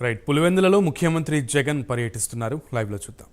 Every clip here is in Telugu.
రైట్. పులివెందులలో ముఖ్యమంత్రి జగన్ పర్యటిస్తున్నారు. లైవ్లో చూద్దాం.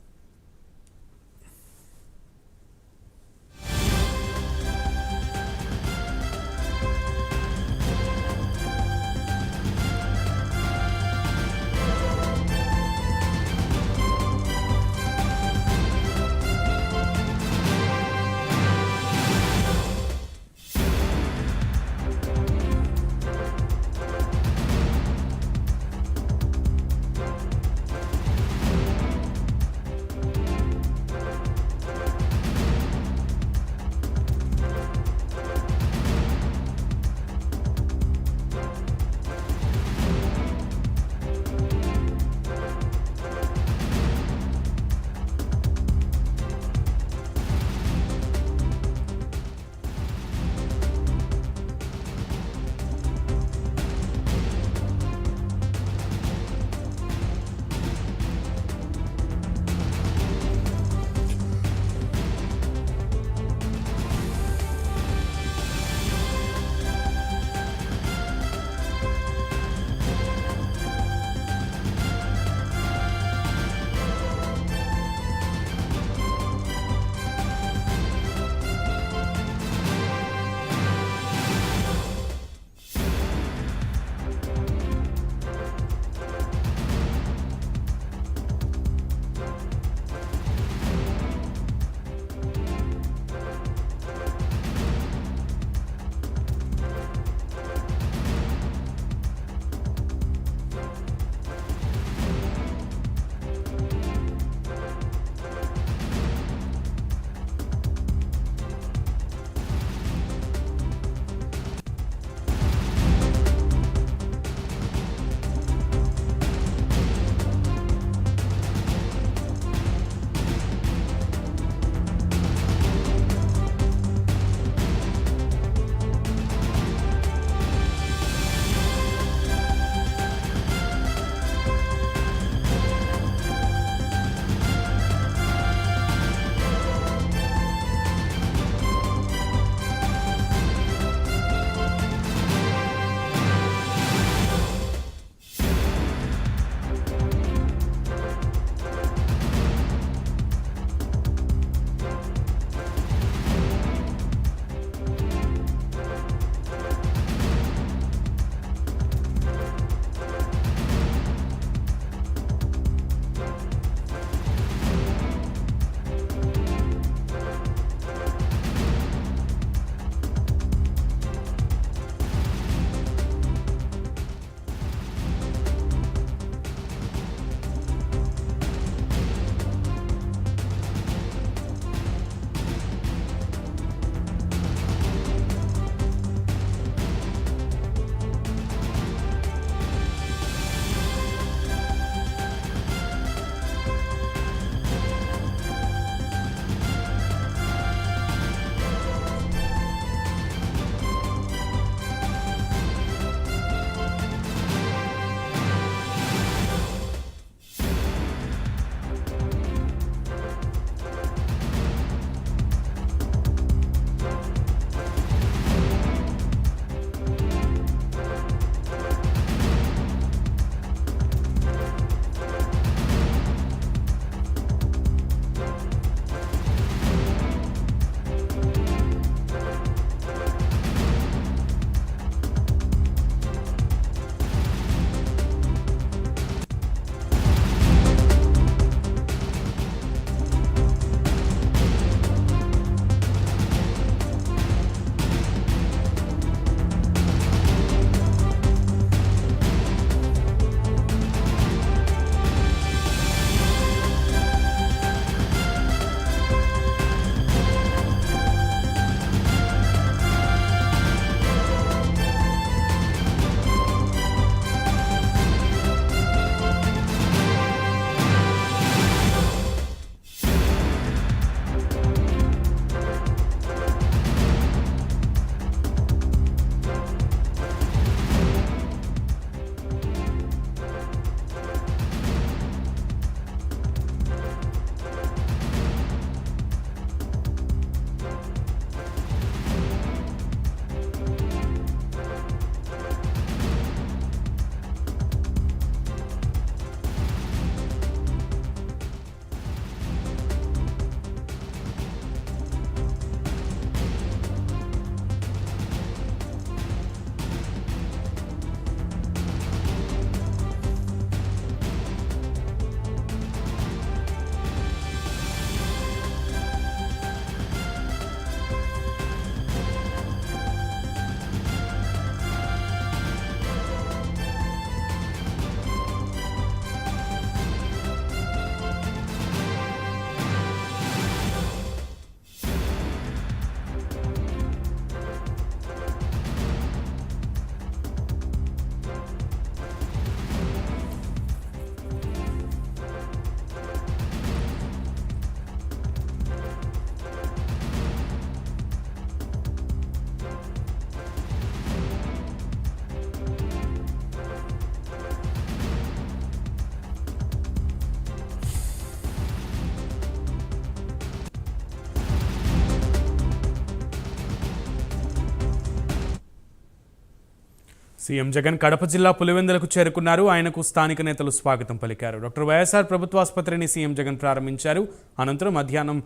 సీఎం జగన్ కడప జిల్లా పులివెందులకు చేరుకున్నారు. ఆయనకు స్థానిక నేతలు స్వాగతం పలికారు. డాక్టర్ వైఎస్ఆర్ ప్రభుత్వ ఆసుపత్రిని సీఎం జగన్ ప్రారంభించారు. అనంతరం మధ్యాహ్నం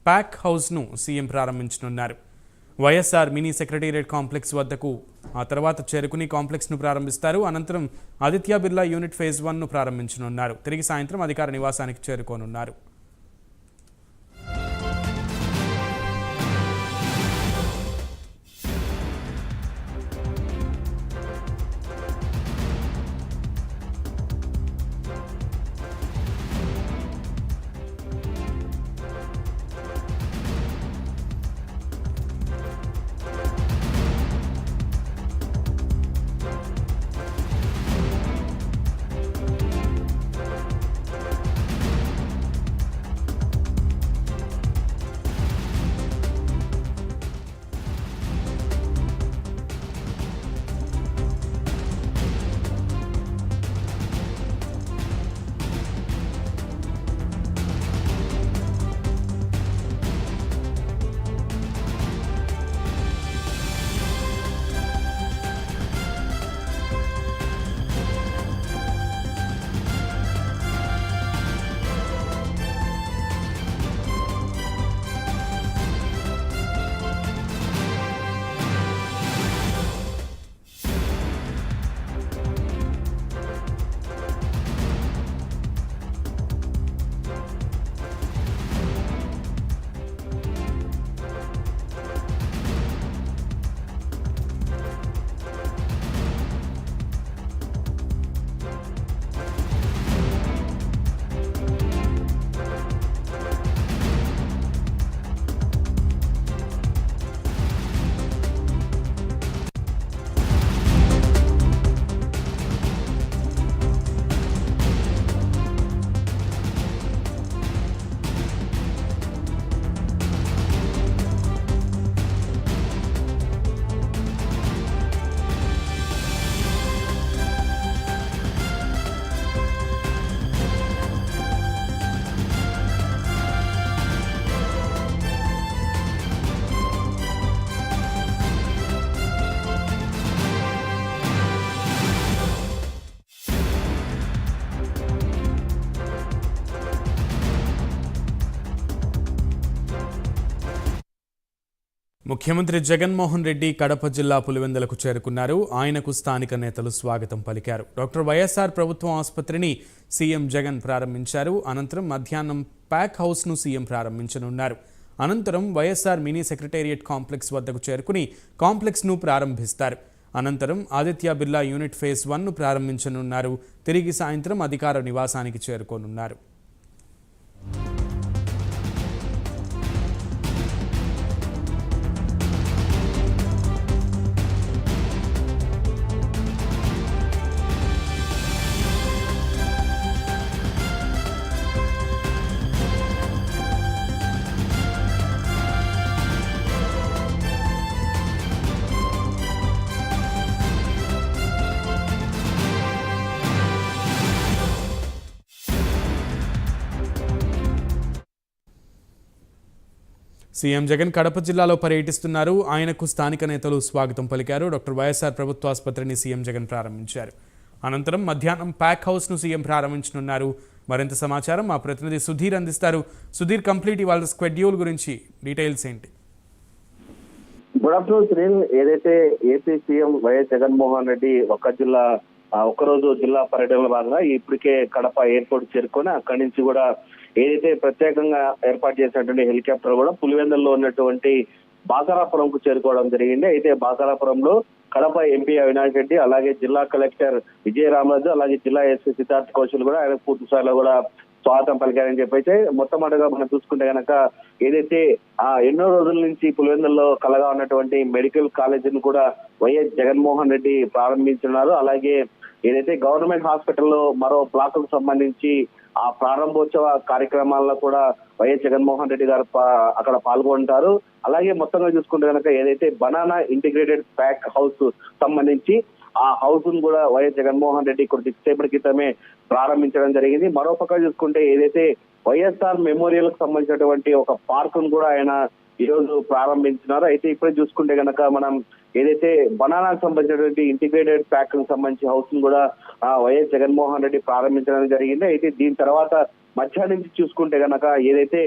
ప్యాక్ హౌస్ను సీఎం ప్రారంభించనున్నారు. వైఎస్ఆర్ మినీ సెక్రటేరియట్ కాంప్లెక్స్ వద్దకు ఆ తర్వాత చేరుకుని కాంప్లెక్స్ను ప్రారంభిస్తారు. అనంతరం ఆదిత్య బిర్లా యూనిట్ ఫేజ్ 1ను ప్రారంభించనున్నారు. తిరిగి సాయంత్రం అధికార నివాసానికి చేరుకోనున్నారు. ముఖ్యమంత్రి జగన్మోహన్ రెడ్డి కడప జిల్లా పులివెందులకు చేరుకున్నారు. ఆయనకు స్థానిక నేతలు స్వాగతం పలికారు. డాక్టర్ వైఎస్ఆర్ ప్రభుత్వ ఆసుపత్రిని సీఎం జగన్ ప్రారంభించారు. అనంతరం మధ్యాహ్నం ప్యాక్ హౌస్ను సీఎం ప్రారంభించనున్నారు. అనంతరం వైఎస్ఆర్ మినీ సెక్రటేరియట్ కాంప్లెక్స్ వద్దకు చేరుకుని కాంప్లెక్స్ను ప్రారంభిస్తారు. అనంతరం ఆదిత్య బిర్లా యూనిట్ ఫేజ్ 1ను ప్రారంభించనున్నారు. తిరిగి సాయంత్రం అధికార నివాసానికి చేరుకోనున్నారు. సీఎం జగన్ కడప జిల్లాలో పర్యటిస్తున్నారు. ఆయనకు స్థానిక నేతలు స్వాగతం పలికారు. డాక్టర్ వైఎస్ఆర్ ప్రభుత్వ ఆసుపత్రిని సీఎం జగన్ ప్రారంభించారు. అనంతరం మధ్యాహ్నం ప్యాక్ హౌస్ను సీఎం ప్రారంభించనున్నారు. మరింత సమాచారం మా ప్రతినిధి సుధీర్ అందిస్తారు. సుధీర్, కంప్లీట్ ఇవాళ స్కెడ్యూల్ గురించి డీటెయిల్స్ ఏంటి? Good afternoon Sreen. ఏదైతే AP CM YS Jaganmohan Reddy ఒక్కరోజు జిల్లా పర్యటనలో భాగంగా ఇప్పటికే కడప ఎయిర్పోర్ట్ చేరుకొని అక్కడి నుంచి కూడా ఏదైతే ప్రత్యేకంగా ఏర్పాటు చేసినటువంటి హెలికాప్టర్ కూడా పులివెందుల్లో ఉన్నటువంటి బాసరాపురంకు చేరుకోవడం జరిగింది. అయితే బాసరాపురంలో కడప ఎంపీ అవినాష్ రెడ్డి, అలాగే జిల్లా కలెక్టర్ విజయరామరాజు, అలాగే జిల్లా ఎస్పీ సిద్ధార్థ్ కౌశల్ కూడా ఆయన పూర్తి స్థాయిలో కూడా స్వాగతం పలికారని చెప్పైతే మొట్టమొదటిగా మనం చూసుకుంటే కనుక ఏదైతే ఎన్నో రోజుల నుంచి పులివెందుల్లో కలగా ఉన్నటువంటి మెడికల్ కాలేజీని కూడా వైఎస్ జగన్మోహన్ రెడ్డి ప్రారంభించున్నారు. అలాగే ఏదైతే గవర్నమెంట్ హాస్పిటల్లో మరో బ్లాక్ కు సంబంధించి ఆ ప్రారంభోత్సవ కార్యక్రమాల్లో కూడా వైఎస్ జగన్మోహన్ రెడ్డి గారు అక్కడ పాల్గొంటారు. అలాగే మొత్తంగా చూసుకుంటే కనుక ఏదైతే బనానా ఇంటిగ్రేటెడ్ ప్యాక్ హౌస్ సంబంధించి ఆ హౌస్ ను కూడా వైఎస్ జగన్మోహన్ రెడ్డి కొద్దిసేపటి క్రితమే ప్రారంభించడం జరిగింది. మరోపక్క చూసుకుంటే ఏదైతే వైఎస్ఆర్ మెమోరియల్ కు సంబంధించినటువంటి ఒక పార్క్ ను కూడా ఆయన ఈ రోజు ప్రారంభించినారు. అయితే ఇప్పుడే చూసుకుంటే కనుక మనం ఏదైతే బనానాకు సంబంధించినటువంటి ఇంటిగ్రేటెడ్ ఫ్యాక్టరీకి సంబంధించి హౌస్ ను కూడా వైఎస్ జగన్మోహన్ రెడ్డి ప్రారంభించడం జరిగింది. అయితే దీని తర్వాత మధ్య నుంచి చూసుకుంటే గనక ఏదైతే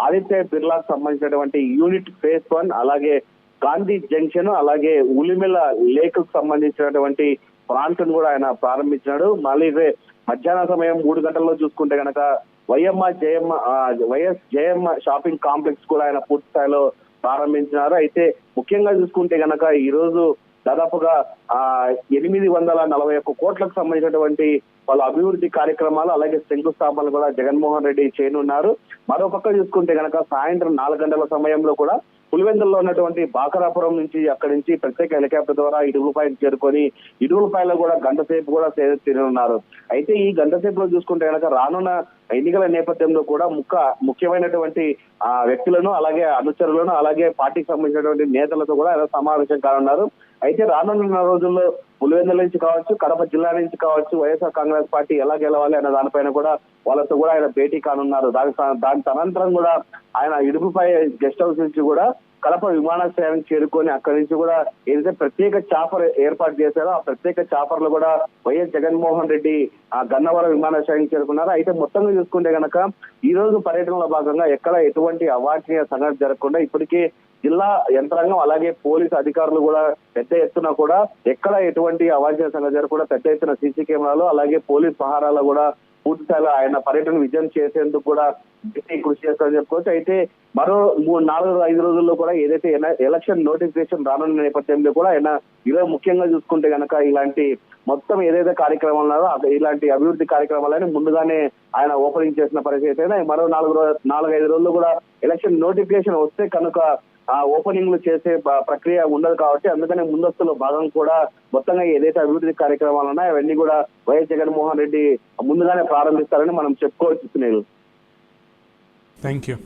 ఆదిత్య బిర్లాకు సంబంధించినటువంటి యూనిట్ ఫేజ్ 1 అలాగే గాంధీ జంక్షన్ అలాగే ఉలిమెల లేక్ కు సంబంధించినటువంటి ప్రాంట్ ను కూడా ఆయన ప్రారంభించినాడు. మళ్ళీ మధ్యాహ్న సమయం 3 గంటల్లో చూసుకుంటే గనక వైఎస్ జయమ్మ షాపింగ్ కాంప్లెక్స్ కూడా ఆయన పూర్తి స్థాయిలో ప్రారంభించినారు. అయితే ముఖ్యంగా చూసుకుంటే గనక ఈ రోజు దాదాపుగా 841 కోట్లకు సంబంధించినటువంటి వాళ్ళ అభివృద్ధి కార్యక్రమాలు అలాగే శంకుస్థాపనలు కూడా జగన్మోహన్ రెడ్డి చేయనున్నారు. మరోపక్క చూసుకుంటే గనక సాయంత్రం 4 గంటల సమయంలో కూడా పులివెందుల్లో ఉన్నటువంటి బాకరాపురం నుంచి అక్కడి నుంచి ప్రత్యేక హెలికాప్టర్ ద్వారా ఇడుగులపాయకు చేరుకొని ఇడుగులపాయలో కూడా గంట సేపు కూడా తిననున్నారు. అయితే ఈ గంట సేపులో చూసుకుంటే కనుక రానున్న ఎన్నికల నేపథ్యంలో కూడా ముఖ్యమైనటువంటి వ్యక్తులను అలాగే అనుచరులను అలాగే పార్టీకి సంబంధించినటువంటి నేతలతో కూడా ఆయన సమావేశం కానున్నారు. అయితే రానున్న రోజుల్లో పులివెందుల నుంచి కావచ్చు, కడప జిల్లా నుంచి కావచ్చు, వైఎస్ఆర్ కాంగ్రెస్ పార్టీ ఎలా గెలవాలి అన్న దానిపైన కూడా వాళ్ళతో కూడా ఆయన భేటీ కానున్నారు. దాని అనంతరం కూడా ఆయన ఇడుగుపై గెస్ట్ హౌస్ నుంచి కూడా కడప విమానాశ్రయానికి చేరుకొని అక్కడి నుంచి కూడా ఏదైతే ప్రత్యేక చాపర్ ఏర్పాటు చేశారో ఆ ప్రత్యేక చాపర్ లో కూడా వైఎస్ జగన్మోహన్ రెడ్డి ఆ గన్నవరం విమానాశ్రయానికి చేరుకున్నారు. అయితే మొత్తంగా చూసుకుంటే గనక ఈ రోజు పర్యటనలో భాగంగా ఎక్కడ ఎటువంటి అవాంఛనీయ సంఘటన జరగకుండా ఇప్పటికే జిల్లా యంత్రాంగం అలాగే పోలీసు అధికారులు కూడా పెద్ద ఎత్తున కూడా ఎక్కడ ఎటువంటి అవాంఛనీయ సంఘటన జరగకుండా పెద్ద ఎత్తున సీసీ కెమెరాలు అలాగే పోలీస్ పహారాలు కూడా పూర్తి స్థాయిలో ఆయన పర్యటన విజయం చేసేందుకు కూడా కృషి చేస్తారని చెప్పుకోవచ్చు. అయితే మరో 4-5 రోజుల్లో కూడా ఏదైతే ఎలక్షన్ నోటిఫికేషన్ రానున్న నేపథ్యంలో కూడా ఆయన ఈరోజు ముఖ్యంగా చూసుకుంటే గనక ఇలాంటి మొత్తం ఏదైతే కార్యక్రమాలు ఉన్నారో ఇలాంటి అభివృద్ధి కార్యక్రమాలని ముందుగానే ఆయన ఓపెనింగ్ చేసిన పరిస్థితి అయితే మరో 4-5 రోజుల్లో కూడా ఎలక్షన్ నోటిఫికేషన్ వస్తే కనుక ఓపెనింగ్లు చేసే ప్రక్రియ ఉండదు కాబట్టి అందుకనే ముందస్తులో భాగం కూడా మొత్తంగా ఏదైతే అభివృద్ధి కార్యక్రమాలు ఉన్నాయో అవన్నీ కూడా వైఎస్ జగన్మోహన్ రెడ్డి ముందుగానే ప్రారంభిస్తారని మనం చెప్పుకోవచ్చు. Thank you.